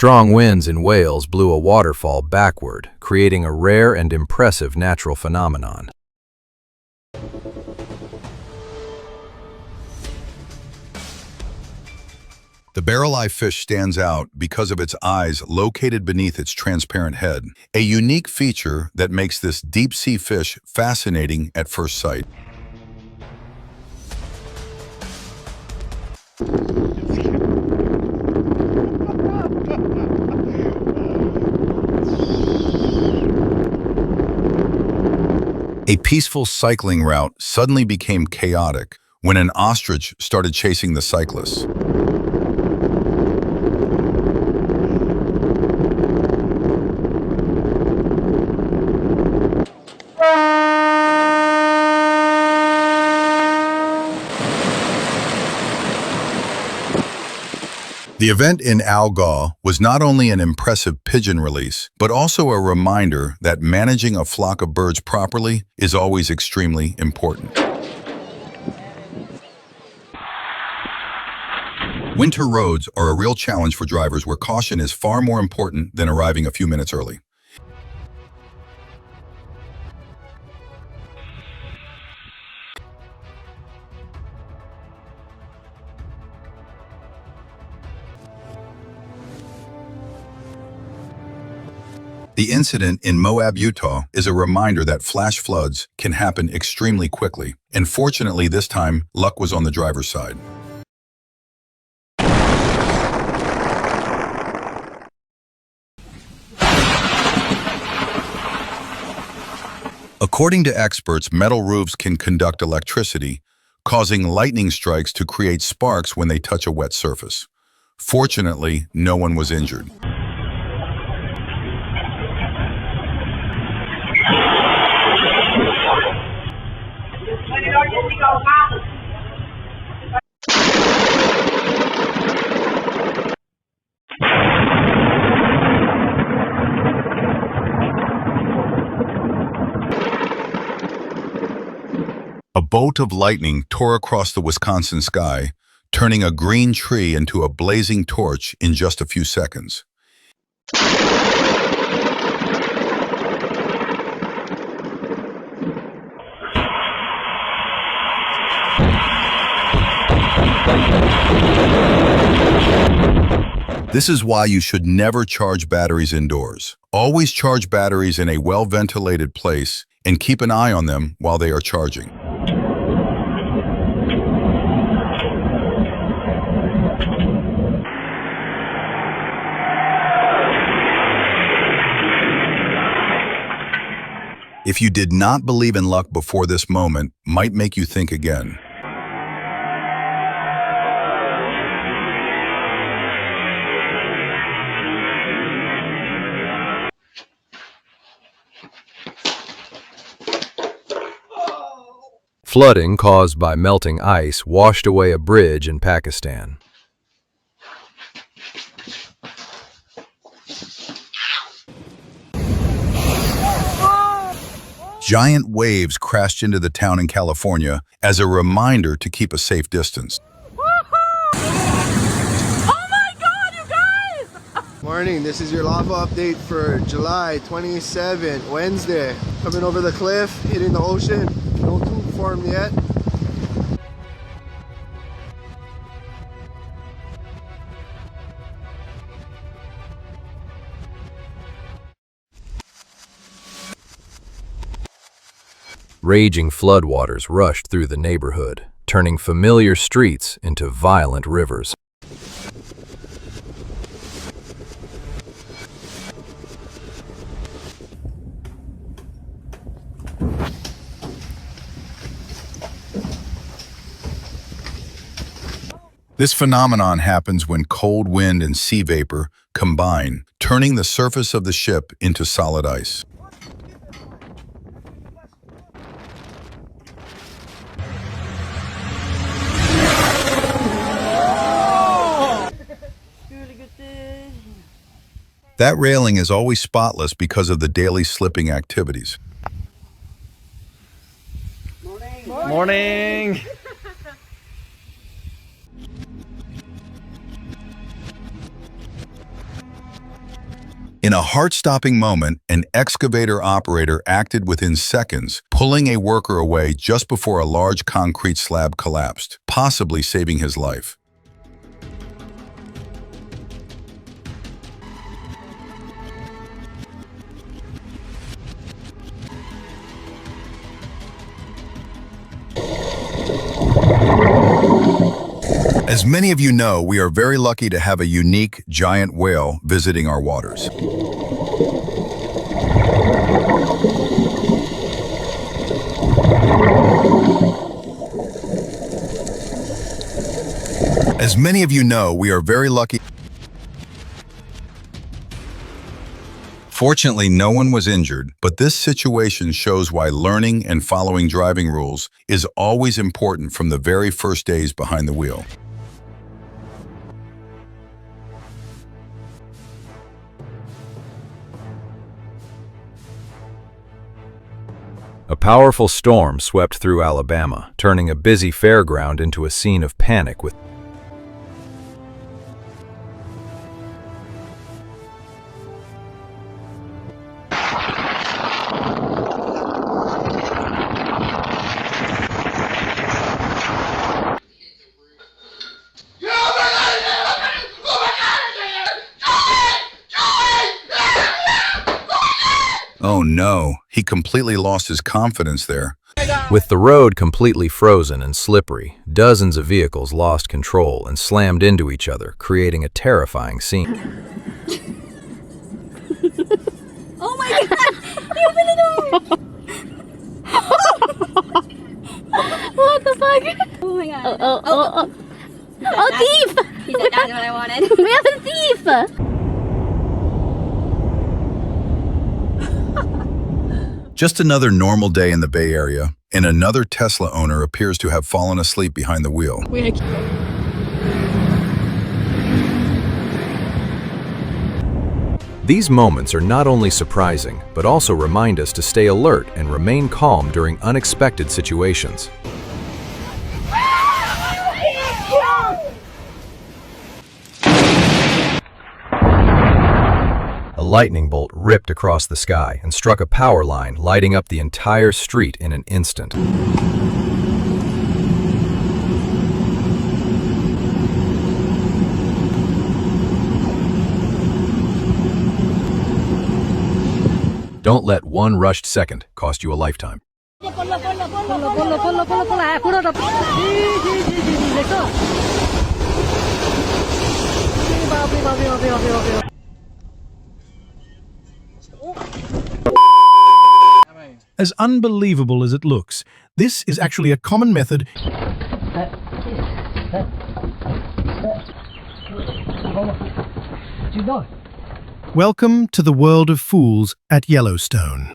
Strong winds in Wales blew a waterfall backward, creating a rare and impressive natural phenomenon. The barrel-eye fish stands out because of its eyes located beneath its transparent head, a unique feature that makes this deep-sea fish fascinating at first sight. A peaceful cycling route suddenly became chaotic when an ostrich started chasing the cyclists. The event in Algaw was not only an impressive pigeon release, but also a reminder that managing a flock of birds properly is always extremely important. Winter roads are a real challenge for drivers where caution is far more important than arriving a few minutes early. The incident in Moab, Utah is a reminder that flash floods can happen extremely quickly, and fortunately this time, luck was on the driver's side. According to experts, metal roofs can conduct electricity, causing lightning strikes to create sparks when they touch a wet surface. Fortunately, no one was injured. A bolt of lightning tore across the Wisconsin sky, turning a green tree into a blazing torch in just a few seconds. This is why you should never charge batteries indoors. Always charge batteries in a well-ventilated place and keep an eye on them while they are charging. If you did not believe in luck before this moment, might make you think again. Flooding caused by melting ice washed away a bridge in Pakistan. Giant waves crashed into the town in California as a reminder to keep a safe distance. Oh my God, you guys! Morning, this is your lava update for July 27, Wednesday. Coming over the cliff, hitting the ocean. No tube formed yet. Raging floodwaters rushed through the neighborhood, turning familiar streets into violent rivers. This phenomenon happens when cold wind and sea vapor combine, turning the surface of the ship into solid ice. That railing is always spotless because of the daily slipping activities. Morning. In a heart-stopping moment, an excavator operator acted within seconds, pulling a worker away just before a large concrete slab collapsed, possibly saving his life. As many of you know, we are very lucky to have a unique giant whale visiting our waters. As many of you know, we are very lucky. Fortunately, no one was injured, but this situation shows why learning and following driving rules is always important from the very first days behind the wheel. A powerful storm swept through Alabama, turning a busy fairground into a scene of panic with Oh no, he completely lost his confidence there. With the road completely frozen and slippery, dozens of vehicles lost control and slammed into each other, creating a terrifying scene. Oh my god! He opened the door! What the fuck? Oh my god. Oh, thief! He said that's what I wanted. We have a thief! Just another normal day in the Bay Area, and another Tesla owner appears to have fallen asleep behind the wheel. These moments are not only surprising, but also remind us to stay alert and remain calm during unexpected situations. A lightning bolt ripped across the sky and struck a power line, lighting up the entire street in an instant. Don't let one rushed second cost you a lifetime. As unbelievable as it looks, this is actually a common method. Welcome to the world of fools at Yellowstone.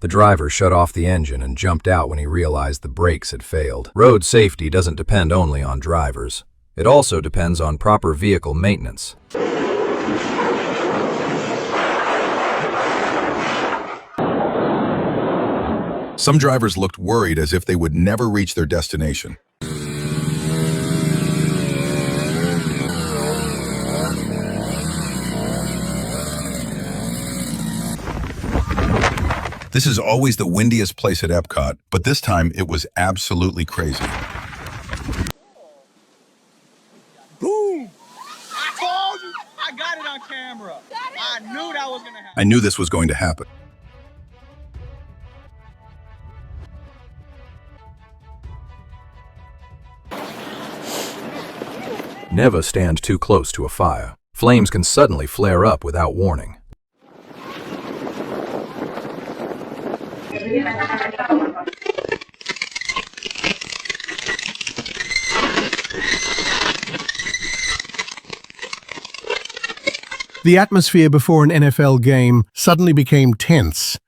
The driver shut off the engine and jumped out when he realized the brakes had failed. Road safety doesn't depend only on drivers. It also depends on proper vehicle maintenance. Some drivers looked worried as if they would never reach their destination. This is always the windiest place at Epcot, but this time it was absolutely crazy. Boom! I told you! I got it on camera. I knew that was gonna happen. I knew this was going to happen. Never stand too close to a fire. Flames can suddenly flare up without warning. The atmosphere before an NFL game suddenly became tense.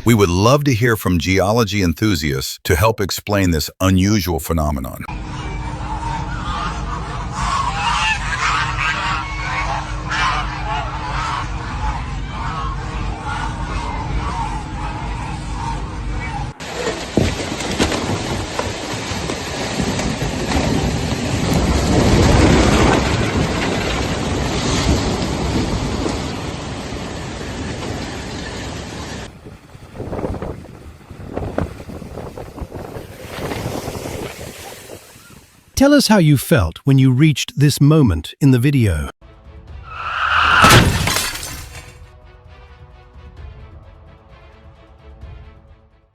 We would love to hear from geology enthusiasts to help explain this unusual phenomenon. Tell us how you felt when you reached this moment in the video.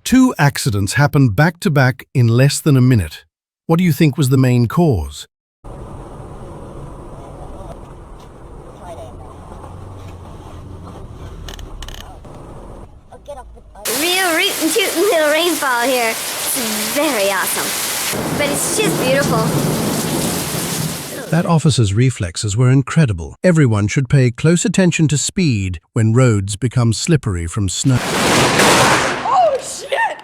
Two accidents happened back-to-back in less than a minute. What do you think was the main cause? Real rootin' tootin' little rainfall here. It's very awesome. But it's just beautiful. That officer's reflexes were incredible. Everyone should pay close attention to speed when roads become slippery from snow. Oh, shit!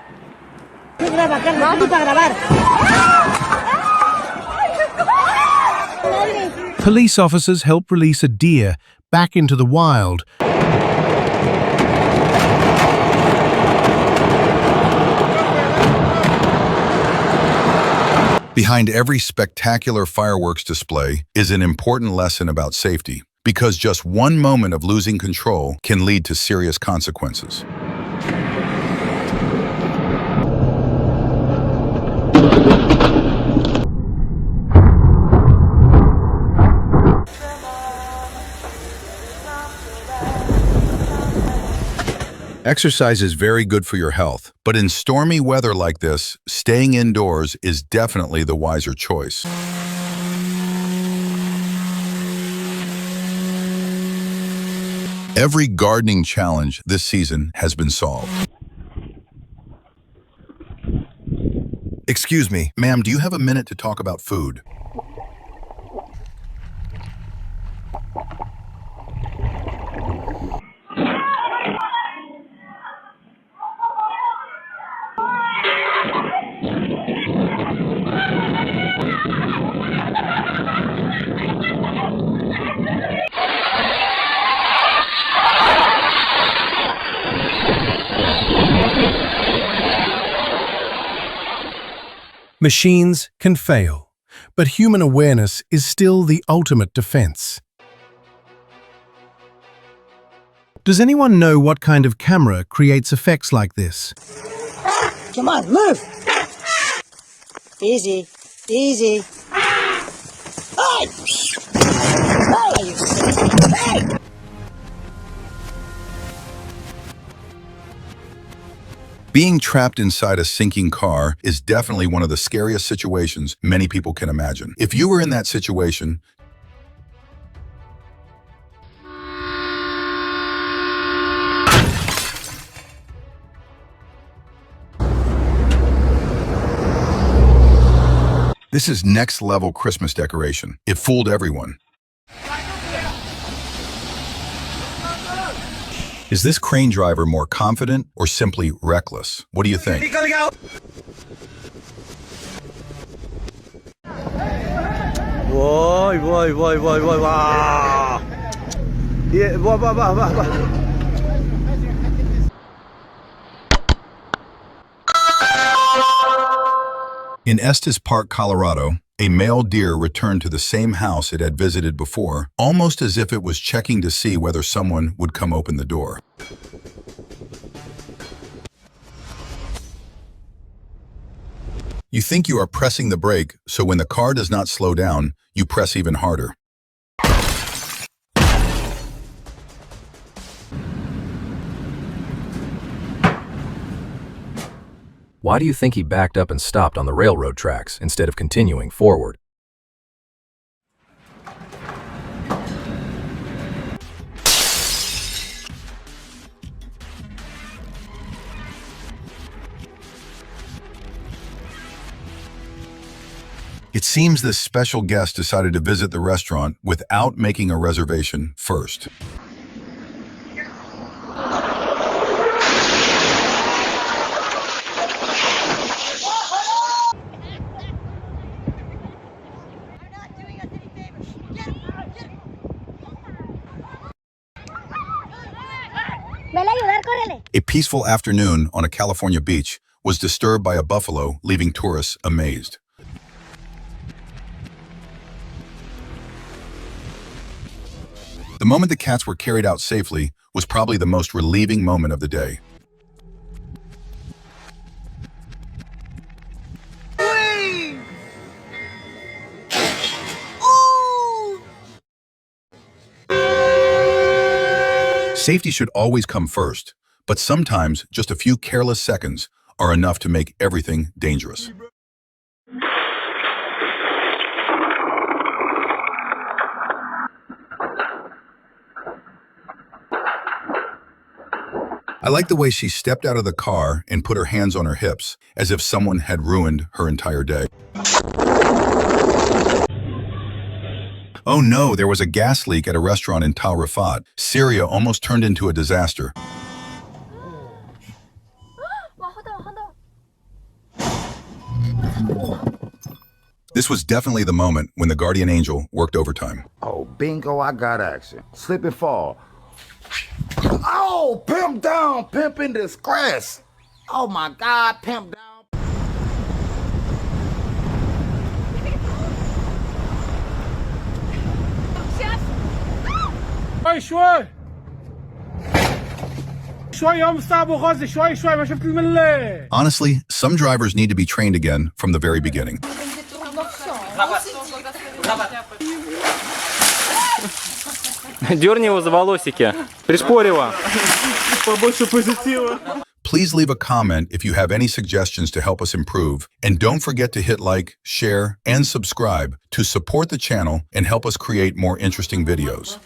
Police officers help release a deer back into the wild. Behind every spectacular fireworks display is an important lesson about safety, because just one moment of losing control can lead to serious consequences. Exercise is very good for your health, but in stormy weather like this, staying indoors is definitely the wiser choice. Every gardening challenge this season has been solved. Excuse me, ma'am, do you have a minute to talk about food? Machines can fail, but human awareness is still the ultimate defense. Does anyone know what kind of camera creates effects like this? Come on, move! Easy, easy. Hey! Hey, you silly! Hey! Being trapped inside a sinking car is definitely one of the scariest situations many people can imagine. If you were in that situation, this is next level Christmas decoration. It fooled everyone. Is this crane driver more confident or simply reckless? What do you think? Whoa, whoa, whoa, whoa, whoa, wow. Yeah, whoa, whoa, whoa, whoa, whoa. In Estes Park, Colorado, a male deer returned to the same house it had visited before, almost as if it was checking to see whether someone would come open the door. You think you are pressing the brake, so when the car does not slow down, you press even harder. Why do you think he backed up and stopped on the railroad tracks instead of continuing forward? It seems this special guest decided to visit the restaurant without making a reservation first. A peaceful afternoon on a California beach was disturbed by a buffalo, leaving tourists amazed. The moment the cats were carried out safely was probably the most relieving moment of the day. Safety should always come first, but sometimes just a few careless seconds are enough to make everything dangerous. I like the way she stepped out of the car and put her hands on her hips, as if someone had ruined her entire day. Oh no, there was a gas leak at a restaurant in Tal Rifat. Syria almost turned into a disaster. This was definitely the moment when the guardian angel worked overtime. Oh, bingo, I got action. Slip and fall. Oh, pimp down, pimp in disgrace. Oh my God, pimp down. Honestly, some drivers need to be trained again from the very beginning. Дерни его за волосики. Пришпорь его. Побольше позитива. Please leave a comment if you have any suggestions to help us improve, and don't forget to hit like, share, and subscribe to support the channel and help us create more interesting videos.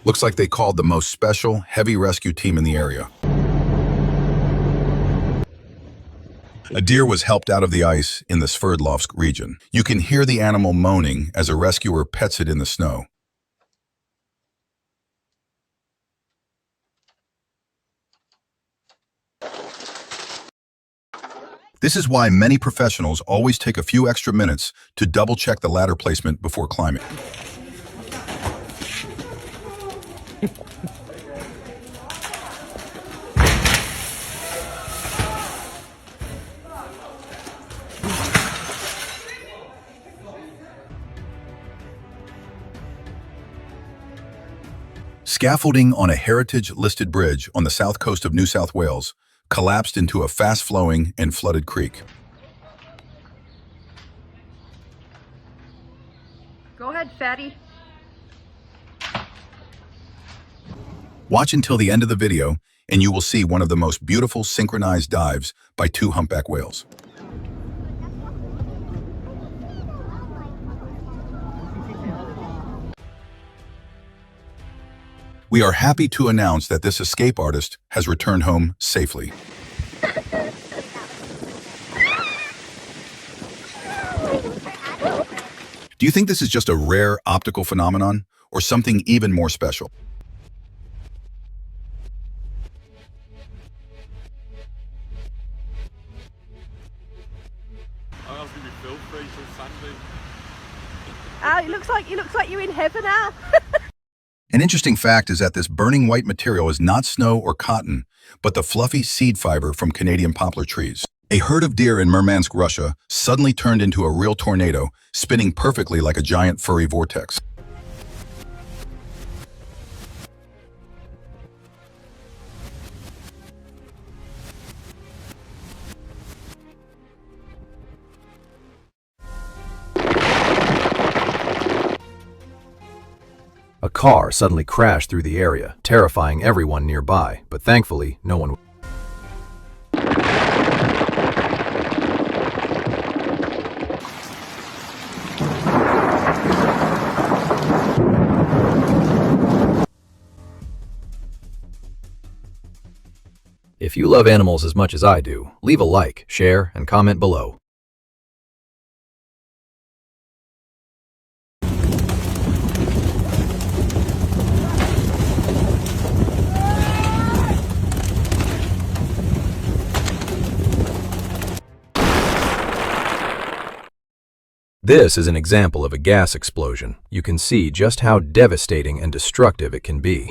Looks like they called the most special, heavy rescue team in the area. A deer was helped out of the ice in the Sverdlovsk region. You can hear the animal moaning as a rescuer pets it in the snow. This is why many professionals always take a few extra minutes to double-check the ladder placement before climbing. Scaffolding on a heritage-listed bridge on the south coast of New South Wales collapsed into a fast-flowing and flooded creek. Go ahead, fatty. Watch until the end of the video, and you will see one of the most beautiful synchronized dives by two humpback whales. We are happy to announce that this escape artist has returned home safely. Do you think this is just a rare optical phenomenon or something even more special? It looks like you're in heaven now. An interesting fact is that this burning white material is not snow or cotton, but the fluffy seed fiber from Canadian poplar trees. A herd of deer in Murmansk, Russia, suddenly turned into a real tornado, spinning perfectly like a giant furry vortex. A car suddenly crashed through the area, terrifying everyone nearby, but thankfully, no one. If you love animals as much as I do, leave a like, share, and comment below. This is an example of a gas explosion. You can see just how devastating and destructive it can be.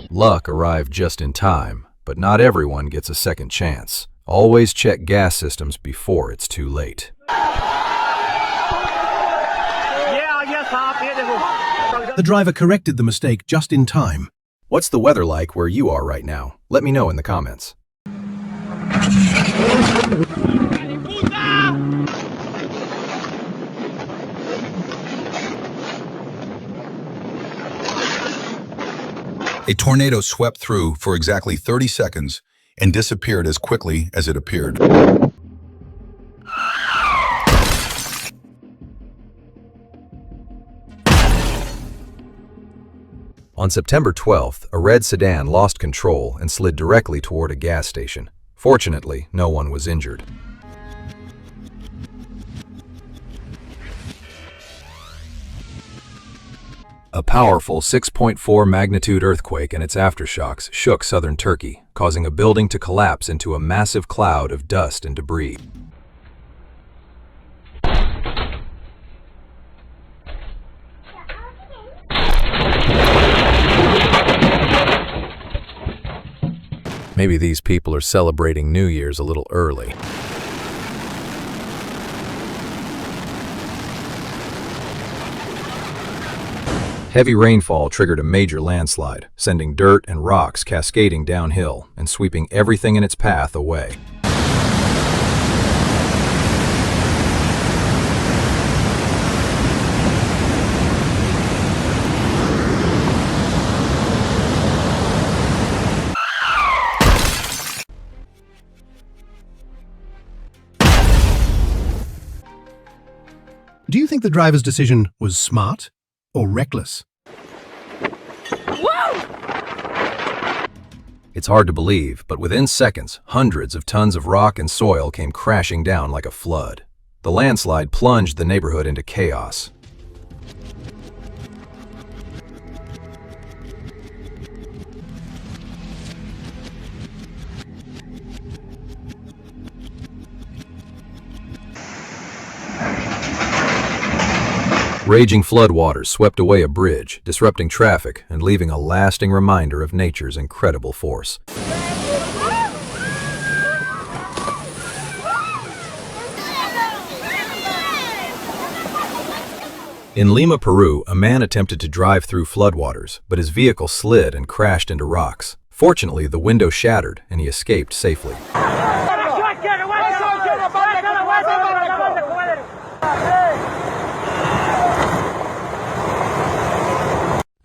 Luck arrived just in time, but not everyone gets a second chance. Always check gas systems before it's too late. The driver corrected the mistake just in time. What's the weather like where you are right now? Let me know in the comments. A tornado swept through for exactly 30 seconds and disappeared as quickly as it appeared. On September 12th, a red sedan lost control and slid directly toward a gas station. Fortunately, no one was injured. A powerful 6.4 magnitude earthquake and its aftershocks shook southern Turkey, causing a building to collapse into a massive cloud of dust and debris. Maybe these people are celebrating New Year's a little early. Heavy rainfall triggered a major landslide, sending dirt and rocks cascading downhill and sweeping everything in its path away. Do you think the driver's decision was smart or reckless? It's hard to believe, but within seconds, hundreds of tons of rock and soil came crashing down like a flood. The landslide plunged the neighborhood into chaos. Raging floodwaters swept away a bridge, disrupting traffic and leaving a lasting reminder of nature's incredible force. In Lima, Peru, a man attempted to drive through floodwaters, but his vehicle slid and crashed into rocks. Fortunately, the window shattered and he escaped safely.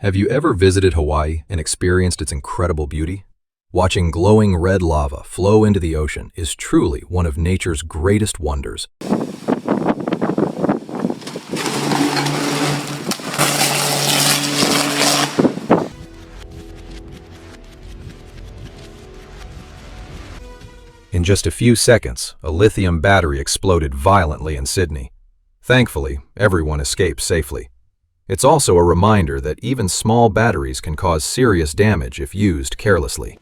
Have you ever visited Hawaii and experienced its incredible beauty? Watching glowing red lava flow into the ocean is truly one of nature's greatest wonders. In just a few seconds, a lithium battery exploded violently in Sydney. Thankfully, everyone escaped safely. It's also a reminder that even small batteries can cause serious damage if used carelessly.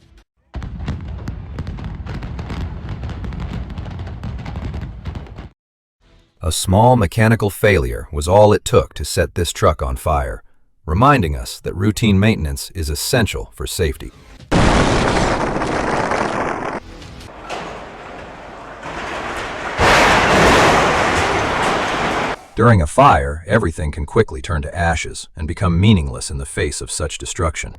A small mechanical failure was all it took to set this truck on fire, reminding us that routine maintenance is essential for safety. During a fire, everything can quickly turn to ashes and become meaningless in the face of such destruction.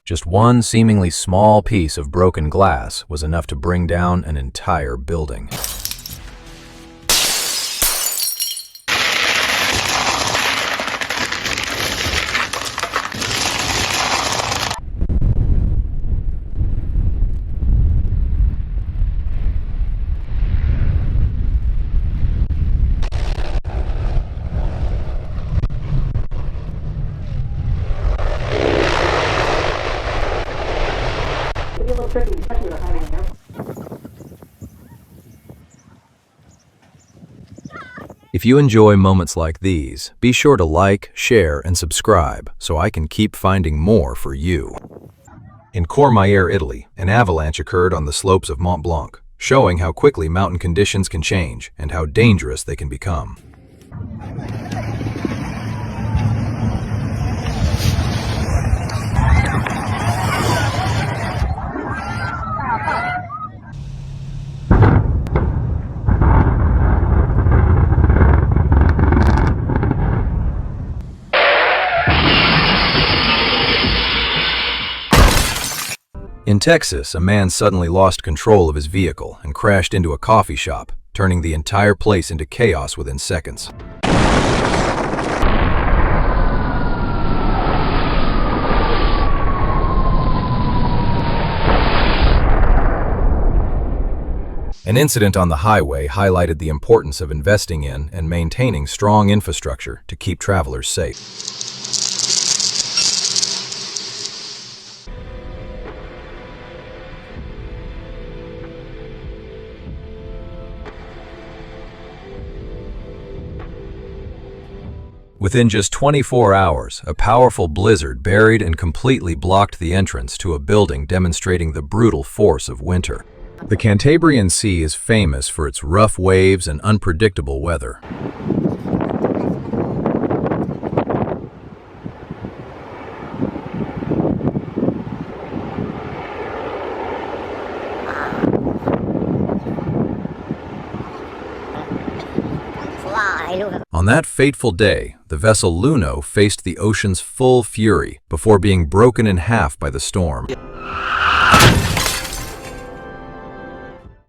Just one seemingly small piece of broken glass was enough to bring down an entire building. If you enjoy moments like these, be sure to like, share, and subscribe so I can keep finding more for you. In Courmayeur, Italy, an avalanche occurred on the slopes of Mont Blanc, showing how quickly mountain conditions can change and how dangerous they can become. In Texas, a man suddenly lost control of his vehicle and crashed into a coffee shop, turning the entire place into chaos within seconds. An incident on the highway highlighted the importance of investing in and maintaining strong infrastructure to keep travelers safe. Within just 24 hours, a powerful blizzard buried and completely blocked the entrance to a building, demonstrating the brutal force of winter. The Cantabrian Sea is famous for its rough waves and unpredictable weather. On that fateful day, the vessel Luno faced the ocean's full fury before being broken in half by the storm.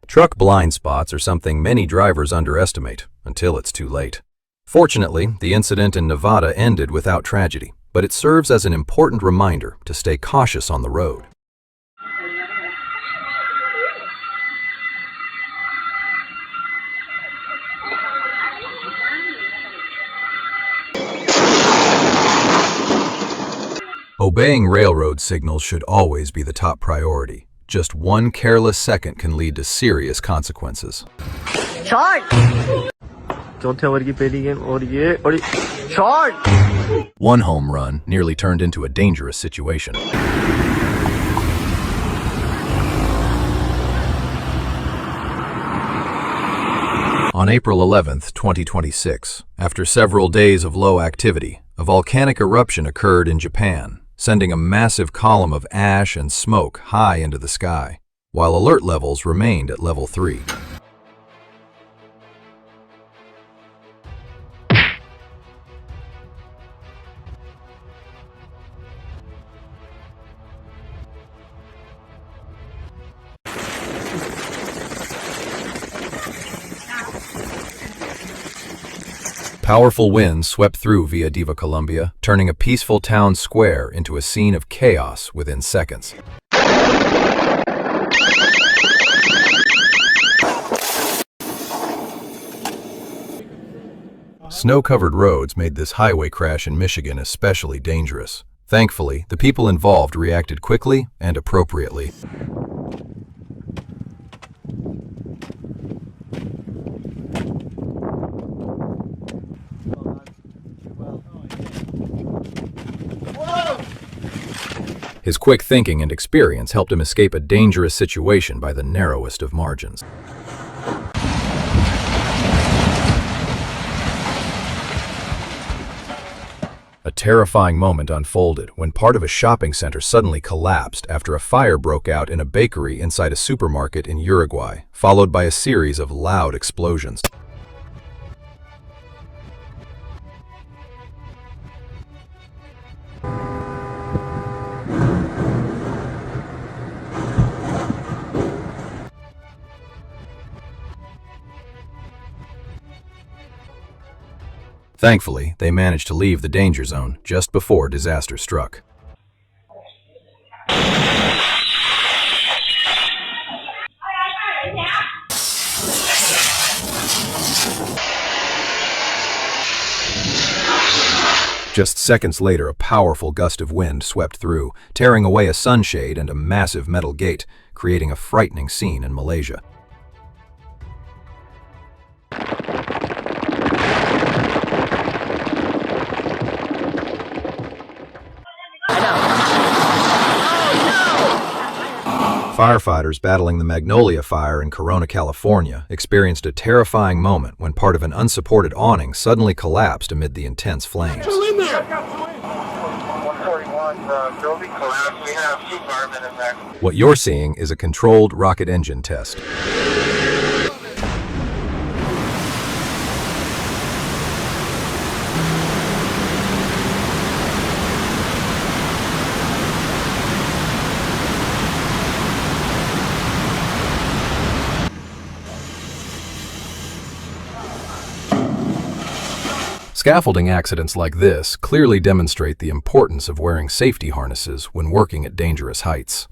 Truck blind spots are something many drivers underestimate until it's too late. Fortunately, the incident in Nevada ended without tragedy, but it serves as an important reminder to stay cautious on the road. Obeying railroad signals should always be the top priority. Just one careless second can lead to serious consequences. Charge! Charge! One home run nearly turned into a dangerous situation. On April 11, 2026, after several days of low activity, a volcanic eruption occurred in Japan, sending a massive column of ash and smoke high into the sky, while alert levels remained at level 3. Powerful winds swept through Via Diva Colombia, turning a peaceful town square into a scene of chaos within seconds. Snow-covered roads made this highway crash in Michigan especially dangerous. Thankfully, the people involved reacted quickly and appropriately. His quick thinking and experience helped him escape a dangerous situation by the narrowest of margins. A terrifying moment unfolded when part of a shopping center suddenly collapsed after a fire broke out in a bakery inside a supermarket in Uruguay, followed by a series of loud explosions. Thankfully, they managed to leave the danger zone just before disaster struck. Just seconds later, a powerful gust of wind swept through, tearing away a sunshade and a massive metal gate, creating a frightening scene in Malaysia. Firefighters battling the Magnolia Fire in Corona, California, experienced a terrifying moment when part of an unsupported awning suddenly collapsed amid the intense flames. What you're seeing is a controlled rocket engine test. Scaffolding accidents like this clearly demonstrate the importance of wearing safety harnesses when working at dangerous heights.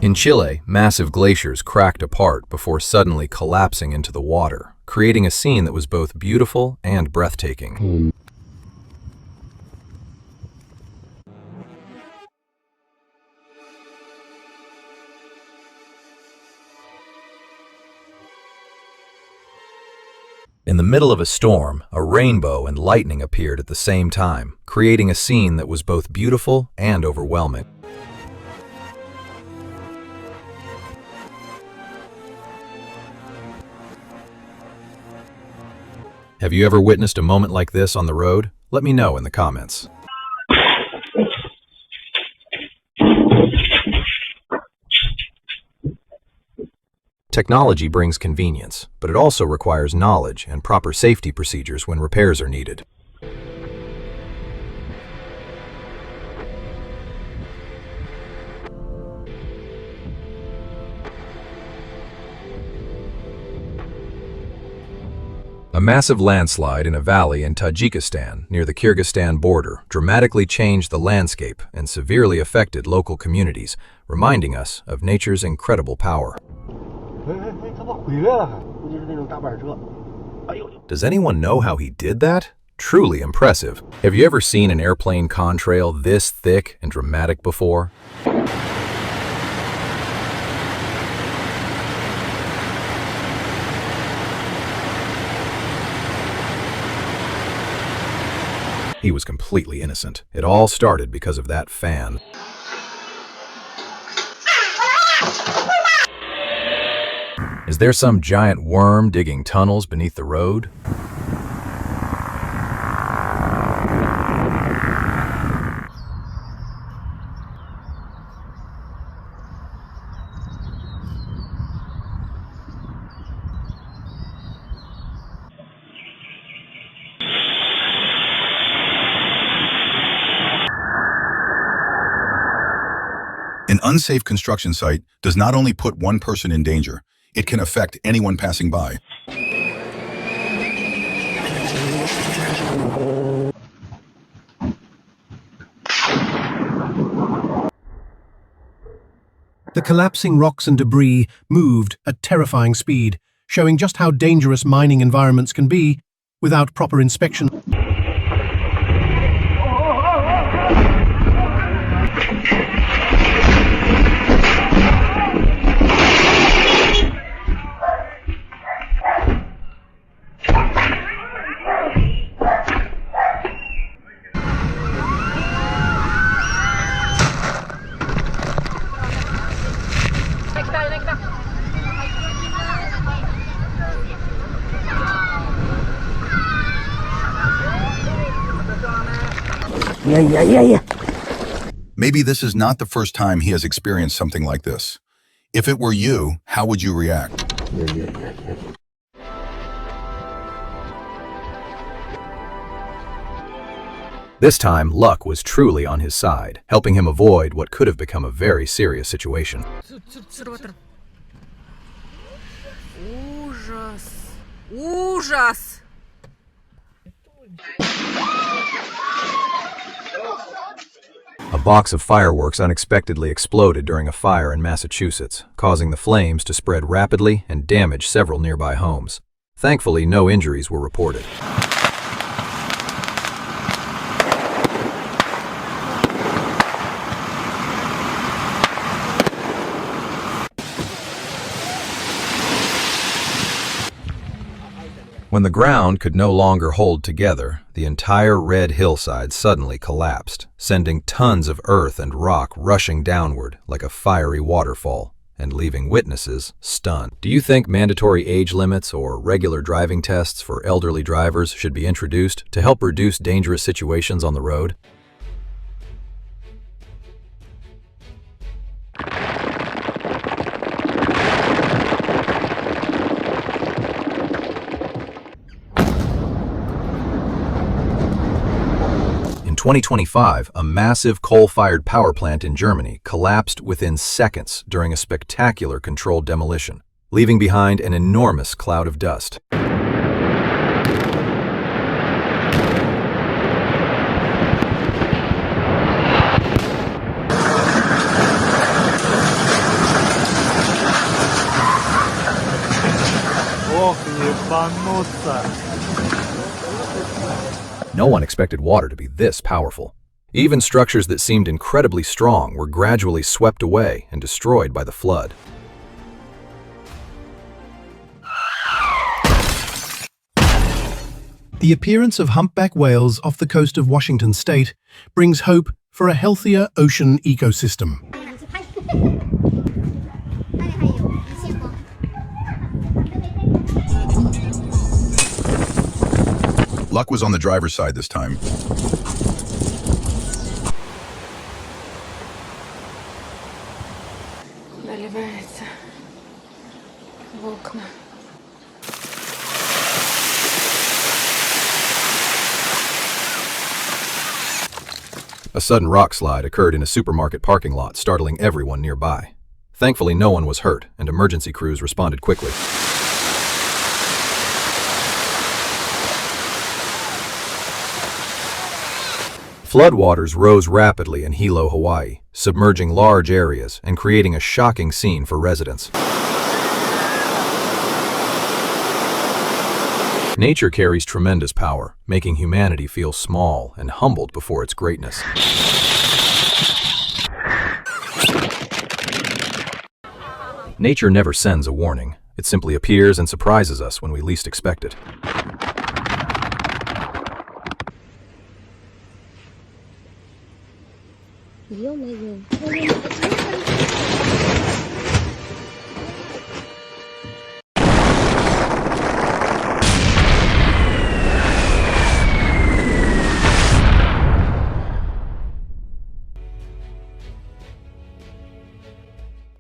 In Chile, massive glaciers cracked apart before suddenly collapsing into the water, creating a scene that was both beautiful and breathtaking. In the middle of a storm, a rainbow and lightning appeared at the same time, creating a scene that was both beautiful and overwhelming. Have you ever witnessed a moment like this on the road? Let me know in the comments. Technology brings convenience, but it also requires knowledge and proper safety procedures when repairs are needed. A massive landslide in a valley in Tajikistan near the Kyrgyzstan border dramatically changed the landscape and severely affected local communities, reminding us of nature's incredible power. Does anyone know how he did that? Truly impressive. Have you ever seen an airplane contrail this thick and dramatic before? He was completely innocent. It all started because of that fan. Is there some giant worm digging tunnels beneath the road? An unsafe construction site does not only put one person in danger, it can affect anyone passing by. The collapsing rocks and debris moved at terrifying speed, showing just how dangerous mining environments can be without proper inspection. Maybe this is not the first time he has experienced something like this. If it were you, how would you react? This time, luck was truly on his side, helping him avoid what could have become a very serious situation. Ужас! Ужас! A box of fireworks unexpectedly exploded during a fire in Massachusetts, causing the flames to spread rapidly and damage several nearby homes. Thankfully, no injuries were reported. When the ground could no longer hold together, the entire red hillside suddenly collapsed, sending tons of earth and rock rushing downward like a fiery waterfall, and leaving witnesses stunned. Do you think mandatory age limits or regular driving tests for elderly drivers should be introduced to help reduce dangerous situations on the road? In 2025, a massive coal-fired power plant in Germany collapsed within seconds during a spectacular controlled demolition, leaving behind an enormous cloud of dust. No one expected water to be this powerful. Even structures that seemed incredibly strong were gradually swept away and destroyed by the flood. The appearance of humpback whales off the coast of Washington state brings hope for a healthier ocean ecosystem. Luck was on the driver's side this time. Наливается в окна. A sudden rock slide occurred in a supermarket parking lot, startling everyone nearby. Thankfully, no one was hurt, and emergency crews responded quickly. Floodwaters rose rapidly in Hilo, Hawaii, submerging large areas and creating a shocking scene for residents. Nature carries tremendous power, making humanity feel small and humbled before its greatness. Nature never sends a warning. It simply appears and surprises us when we least expect it.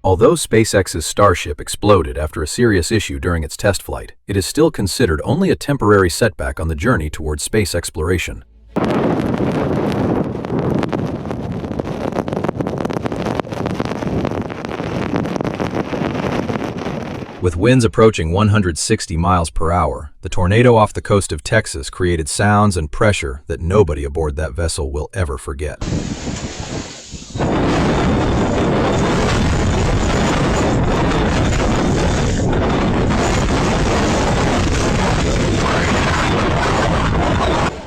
Although SpaceX's Starship exploded after a serious issue during its test flight, it is still considered only a temporary setback on the journey towards space exploration. With winds approaching 160 miles per hour, the tornado off the coast of Texas created sounds and pressure that nobody aboard that vessel will ever forget.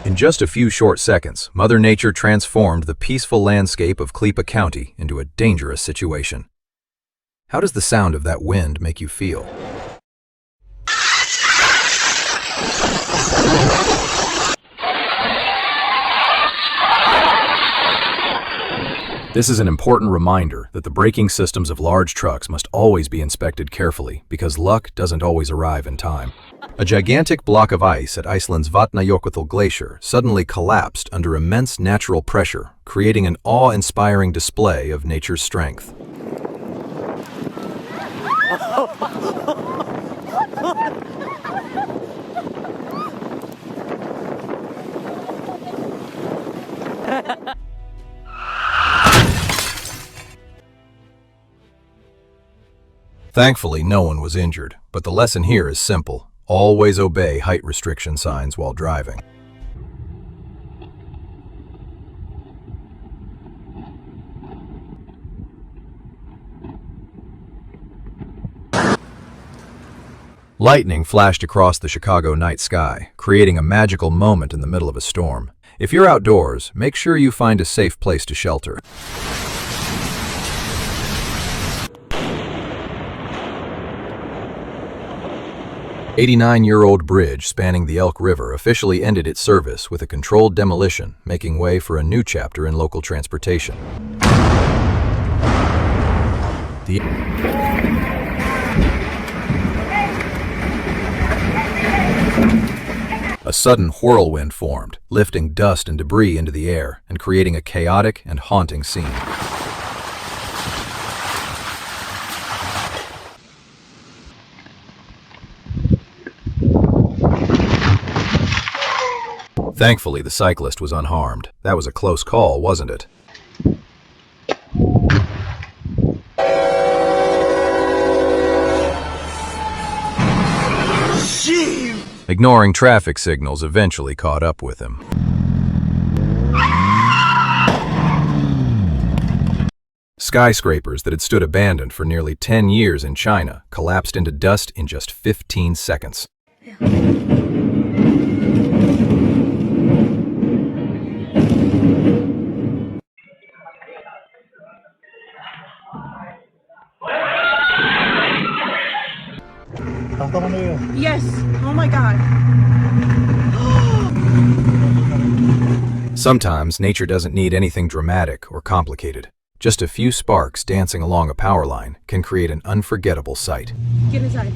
In just a few short seconds, Mother Nature transformed the peaceful landscape of Klippa County into a dangerous situation. How does the sound of that wind make you feel? This is an important reminder that the braking systems of large trucks must always be inspected carefully because luck doesn't always arrive in time. A gigantic block of ice at Iceland's Vatnajökull Glacier suddenly collapsed under immense natural pressure, creating an awe-inspiring display of nature's strength. Thankfully, no one was injured, but the lesson here is simple. Always obey height restriction signs while driving. Lightning flashed across the Chicago night sky, creating a magical moment in the middle of a storm. If you're outdoors, make sure you find a safe place to shelter. 89-year-old bridge spanning the Elk River officially ended its service with a controlled demolition, making way for a new chapter in local transportation. A sudden whirlwind formed, lifting dust and debris into the air and creating a chaotic and haunting scene. Thankfully, the cyclist was unharmed. That was a close call, wasn't it? Ignoring traffic signals eventually caught up with him. Skyscrapers that had stood abandoned for nearly 10 years in China collapsed into dust in just 15 seconds. Yes. Oh my God. Sometimes nature doesn't need anything dramatic or complicated. Just a few sparks dancing along a power line can create an unforgettable sight. Get inside.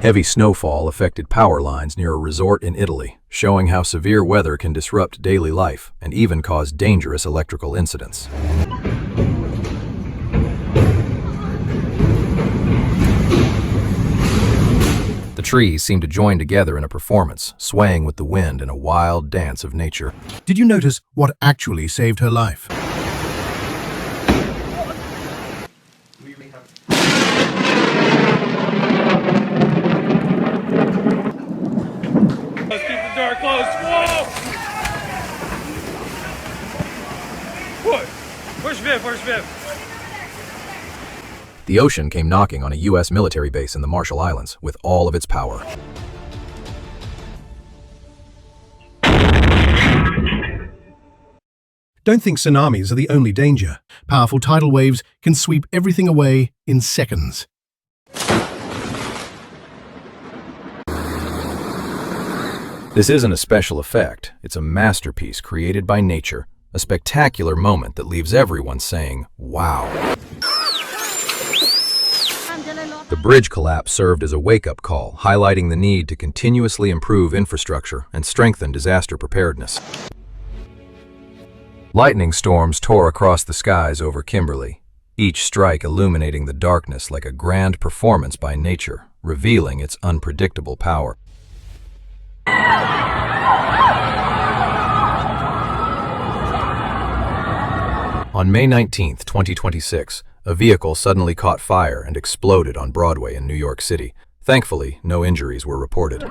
Heavy snowfall affected power lines near a resort in Italy, showing how severe weather can disrupt daily life and even cause dangerous electrical incidents. The trees seemed to join together in a performance, swaying with the wind in a wild dance of nature. Did you notice what actually saved her life? Let's keep the door closed. Whoa! What? Where's Viv? Where's Viv? The ocean came knocking on a U.S. military base in the Marshall Islands with all of its power. Don't think tsunamis are the only danger. Powerful tidal waves can sweep everything away in seconds. This isn't a special effect. It's a masterpiece created by nature, a spectacular moment that leaves everyone saying, wow. The bridge collapse served as a wake-up call, highlighting the need to continuously improve infrastructure and strengthen disaster preparedness. Lightning storms tore across the skies over Kimberly, each strike illuminating the darkness like a grand performance by nature, revealing its unpredictable power. On May 19, 2026, a vehicle suddenly caught fire and exploded on Broadway in New York City. Thankfully, no injuries were reported.